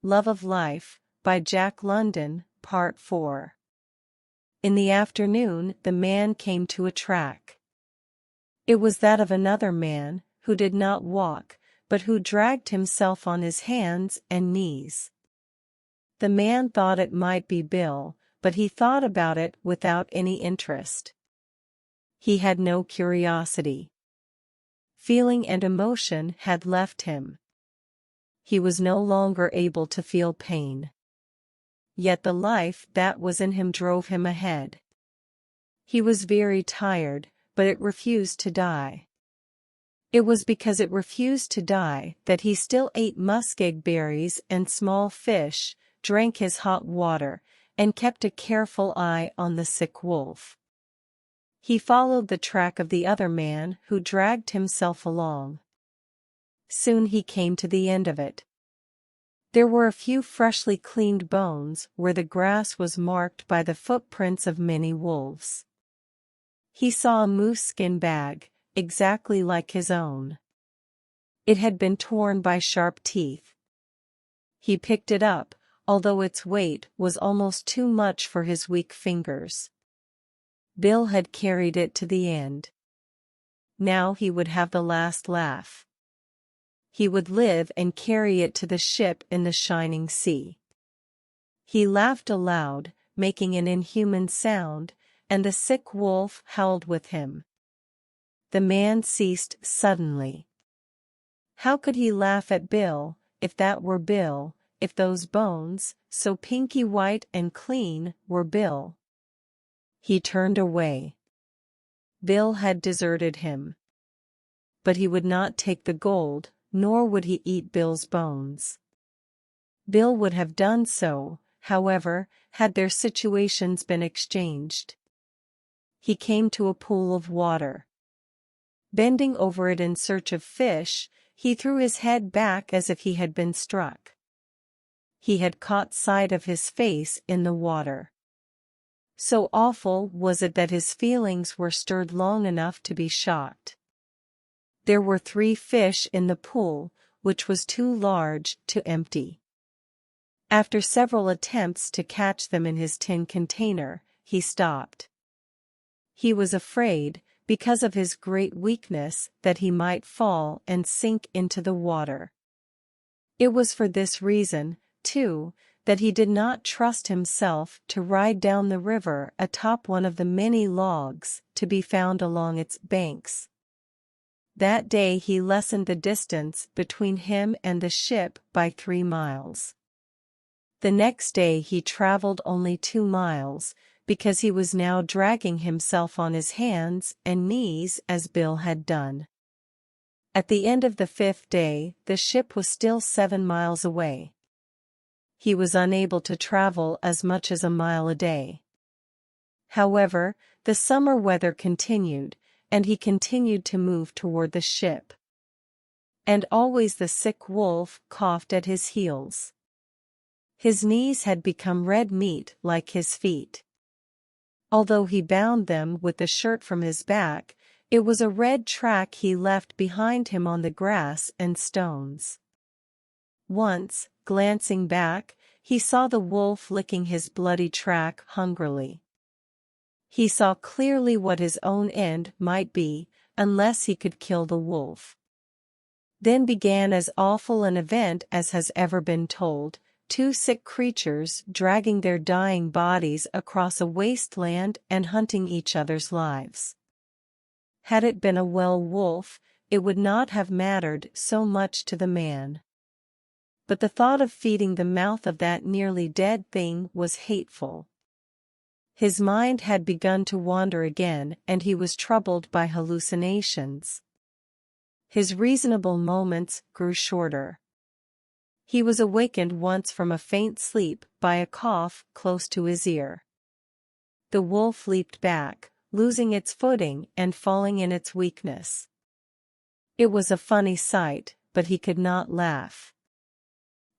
Love of Life, by Jack London, Part 4. In the afternoon the man came to a track. It was that of another man, who did not walk, but who dragged himself on his hands and knees. The man thought it might be Bill, but he thought about it without any interest. He had no curiosity. Feeling and emotion had left him. He was no longer able to feel pain. Yet the life that was in him drove him ahead. He was very tired, but it refused to die. It was because it refused to die that he still ate muskeg berries and small fish, drank his hot water, and kept a careful eye on the sick wolf. He followed the track of the other man who dragged himself along. Soon he came to the end of it. There were a few freshly cleaned bones where the grass was marked by the footprints of many wolves. He saw a moose skin bag, exactly like his own. It had been torn by sharp teeth. He picked it up, although its weight was almost too much for his weak fingers. Bill had carried it to the end. Now he would have the last laugh. He would live and carry it to the ship in the shining sea. He laughed aloud, making an inhuman sound, and the sick wolf howled with him. The man ceased suddenly. How could he laugh at Bill, if that were Bill, if those bones, so pinky white and clean, were Bill? He turned away. Bill had deserted him. But he would not take the gold, nor would he eat Bill's bones. Bill would have done so, however, had their situations been exchanged. He came to a pool of water. Bending over it in search of fish, he threw his head back as if he had been struck. He had caught sight of his face in the water. So awful was it that his feelings were stirred long enough to be shocked. There were 3 fish in the pool, which was too large to empty. After several attempts to catch them in his tin container, he stopped. He was afraid, because of his great weakness, that he might fall and sink into the water. It was for this reason, too, that he did not trust himself to ride down the river atop one of the many logs to be found along its banks. That day he lessened the distance between him and the ship by 3 miles. The next day he traveled only 2 miles, because he was now dragging himself on his hands and knees as Bill had done. At the end of the 5th day, the ship was still 7 miles away. He was unable to travel as much as a mile a day. However, the summer weather continued, and he continued to move toward the ship. And always the sick wolf coughed at his heels. His knees had become red meat like his feet. Although he bound them with the shirt from his back, it was a red track he left behind him on the grass and stones. Once, glancing back, he saw the wolf licking his bloody track hungrily. He saw clearly what his own end might be, unless he could kill the wolf. Then began as awful an event as has ever been told, 2 sick creatures dragging their dying bodies across a wasteland and hunting each other's lives. Had it been a well wolf, it would not have mattered so much to the man. But the thought of feeding the mouth of that nearly dead thing was hateful. His mind had begun to wander again, and he was troubled by hallucinations. His reasonable moments grew shorter. He was awakened once from a faint sleep by a cough close to his ear. The wolf leaped back, losing its footing and falling in its weakness. It was a funny sight, but he could not laugh.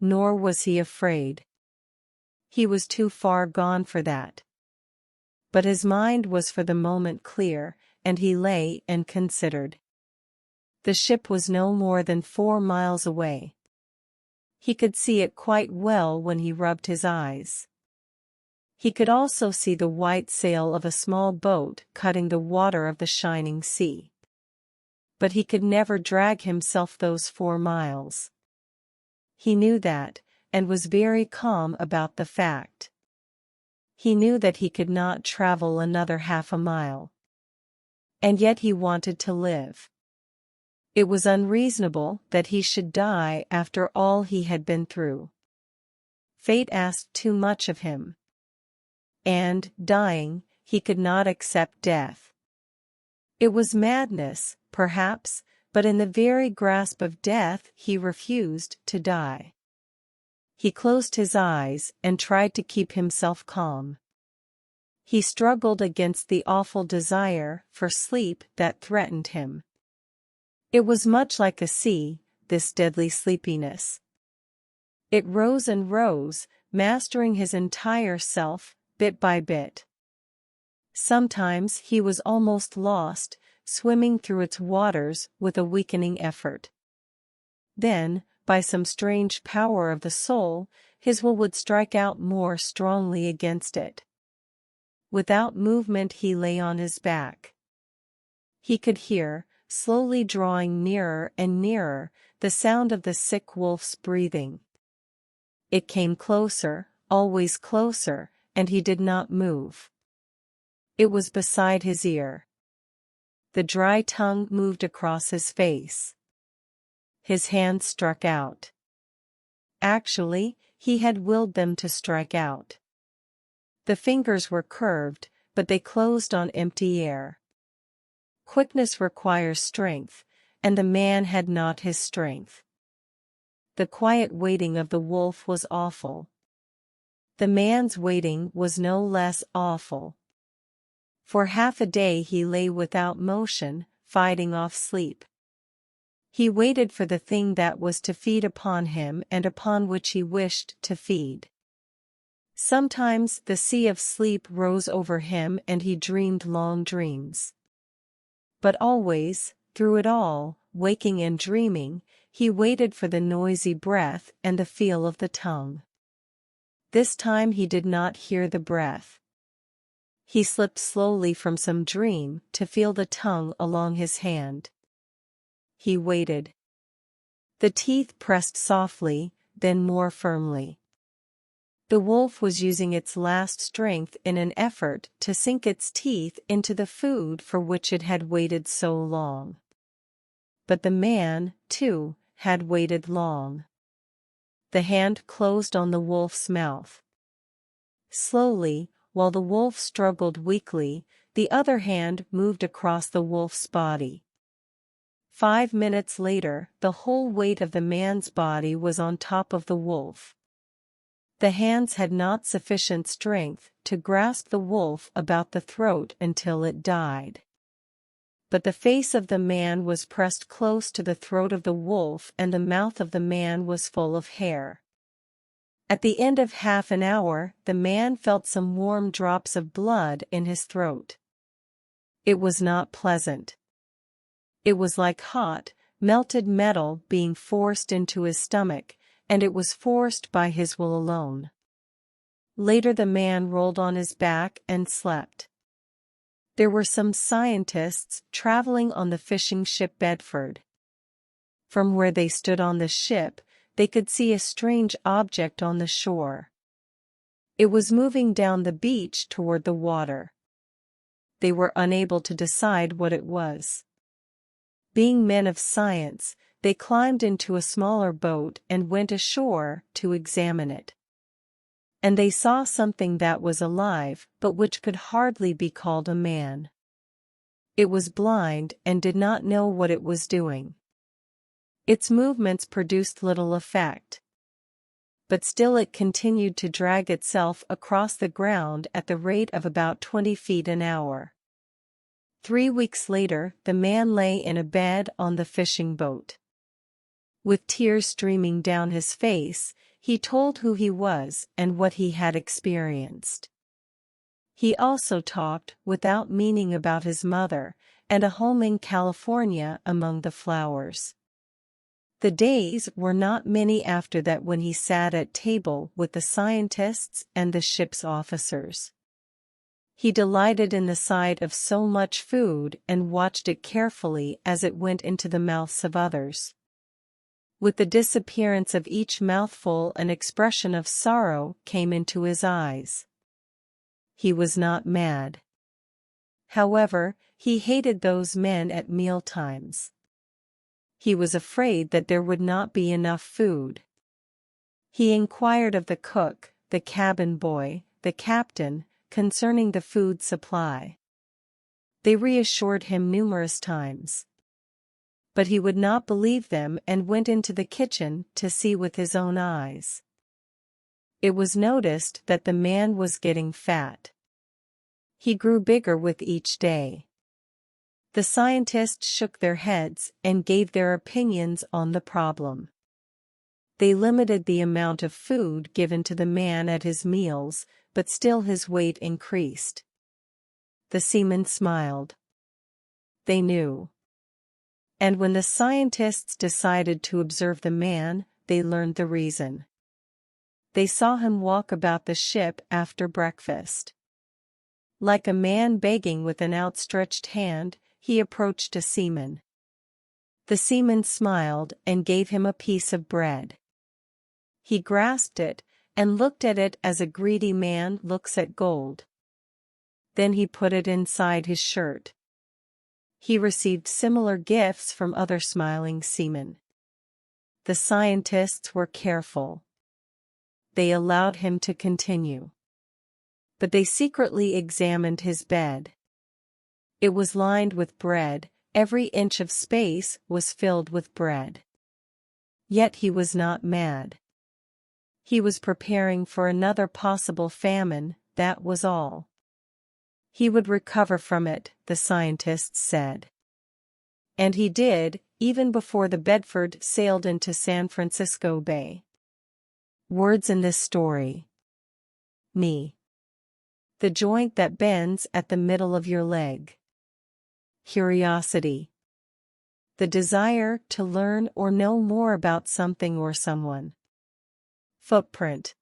Nor was he afraid. He was too far gone for that. But his mind was for the moment clear, and he lay and considered. The ship was no more than 4 miles away. He could see it quite well when he rubbed his eyes. He could also see the white sail of a small boat cutting the water of the shining sea. But he could never drag himself those 4 miles. He knew that, and was very calm about the fact. He knew that he could not travel another half a mile. And yet he wanted to live. It was unreasonable that he should die after all he had been through. Fate asked too much of him. And, dying, he could not accept death. It was madness, perhaps, but in the very grasp of death he refused to die. He closed his eyes and tried to keep himself calm. He struggled against the awful desire for sleep that threatened him. It was much like a sea, this deadly sleepiness. It rose and rose, mastering his entire self, bit by bit. Sometimes he was almost lost, swimming through its waters with a weakening effort. Then, by some strange power of the soul, his will would strike out more strongly against it. Without movement he lay on his back. He could hear, slowly drawing nearer and nearer, the sound of the sick wolf's breathing. It came closer, always closer, and he did not move. It was beside his ear. The dry tongue moved across his face. His hands struck out. Actually, he had willed them to strike out. The fingers were curved, but they closed on empty air. Quickness requires strength, and the man had not his strength. The quiet waiting of the wolf was awful. The man's waiting was no less awful. For half a day he lay without motion, fighting off sleep. He waited for the thing that was to feed upon him and upon which he wished to feed. Sometimes the sea of sleep rose over him and he dreamed long dreams. But always, through it all, waking and dreaming, he waited for the noisy breath and the feel of the tongue. This time he did not hear the breath. He slipped slowly from some dream to feel the tongue along his hand. He waited. The teeth pressed softly, then more firmly. The wolf was using its last strength in an effort to sink its teeth into the food for which it had waited so long. But the man, too, had waited long. The hand closed on the wolf's mouth. Slowly, while the wolf struggled weakly, the other hand moved across the wolf's body. 5 minutes later, the whole weight of the man's body was on top of the wolf. The hands had not sufficient strength to grasp the wolf about the throat until it died. But the face of the man was pressed close to the throat of the wolf and the mouth of the man was full of hair. At the end of half an hour, the man felt some warm drops of blood in his throat. It was not pleasant. It was like hot, melted metal being forced into his stomach, and it was forced by his will alone. Later the man rolled on his back and slept. There were some scientists traveling on the fishing ship Bedford. From where they stood on the ship, they could see a strange object on the shore. It was moving down the beach toward the water. They were unable to decide what it was. Being men of science, they climbed into a smaller boat and went ashore to examine it. And they saw something that was alive but which could hardly be called a man. It was blind and did not know what it was doing. Its movements produced little effect. But still it continued to drag itself across the ground at the rate of about 20 feet an hour. 3 weeks later, the man lay in a bed on the fishing boat. With tears streaming down his face, he told who he was and what he had experienced. He also talked without meaning about his mother and a home in California among the flowers. The days were not many after that when he sat at table with the scientists and the ship's officers. He delighted in the sight of so much food and watched it carefully as it went into the mouths of others. With the disappearance of each mouthful, an expression of sorrow came into his eyes. He was not mad. However, he hated those men at mealtimes. He was afraid that there would not be enough food. He inquired of the cook, the cabin boy, the captain, concerning the food supply. They reassured him numerous times. But he would not believe them and went into the kitchen to see with his own eyes. It was noticed that the man was getting fat. He grew bigger with each day. The scientists shook their heads and gave their opinions on the problem. They limited the amount of food given to the man at his meals, but still his weight increased. The seamen smiled. They knew. And when the scientists decided to observe the man, they learned the reason. They saw him walk about the ship after breakfast. Like a man begging with an outstretched hand, he approached a seaman. The seaman smiled and gave him a piece of bread. He grasped it and looked at it as a greedy man looks at gold. Then he put it inside his shirt. He received similar gifts from other smiling seamen. The scientists were careful. They allowed him to continue. But they secretly examined his bed. It was lined with bread, every inch of space was filled with bread. Yet he was not mad. He was preparing for another possible famine, that was all. He would recover from it, the scientists said. And he did, even before the Bedford sailed into San Francisco Bay. Words in this story. Knee. The joint that bends at the middle of your leg. Curiosity. The desire to learn or know more about something or someone. Footprint.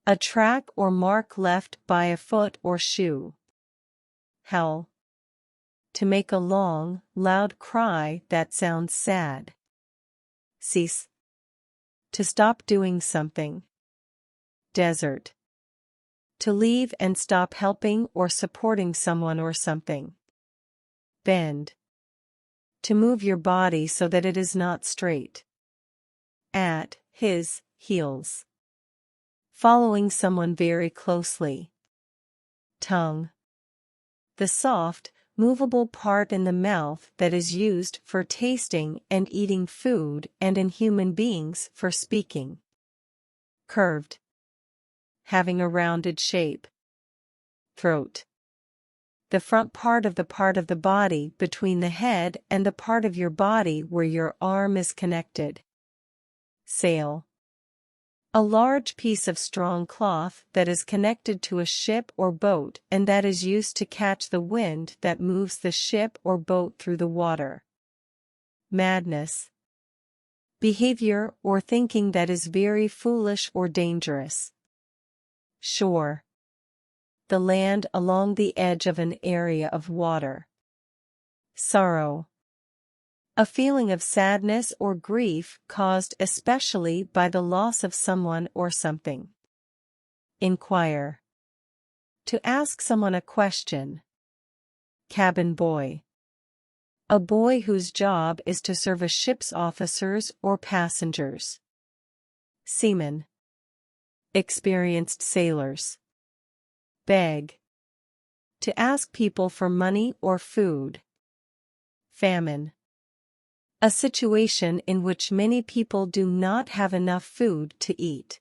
A track or mark left by a foot or shoe. Howl. To make a long, loud cry that sounds sad. Cease. To stop doing something. Desert. To leave and stop helping or supporting someone or something. Bend. To move your body so that it is not straight. At his heels. Following someone very closely. Tongue. The soft, movable part in the mouth that is used for tasting and eating food and in human beings for speaking. Curved. Having a rounded shape. Throat. The front part of the body between the head and the part of your body where your arm is connected. Sail. A large piece of strong cloth that is connected to a ship or boat and that is used to catch the wind that moves the ship or boat through the water. Madness. Behavior or thinking that is very foolish or dangerous. Shore. The land along the edge of an area of water. Sorrow. A feeling of sadness or grief caused especially by the loss of someone or something. Inquire. To ask someone a question. Cabin boy. A boy whose job is to serve a ship's officers or passengers. Seaman. Experienced sailors. Beg. To ask people for money or food. Famine. A situation in which many people do not have enough food to eat.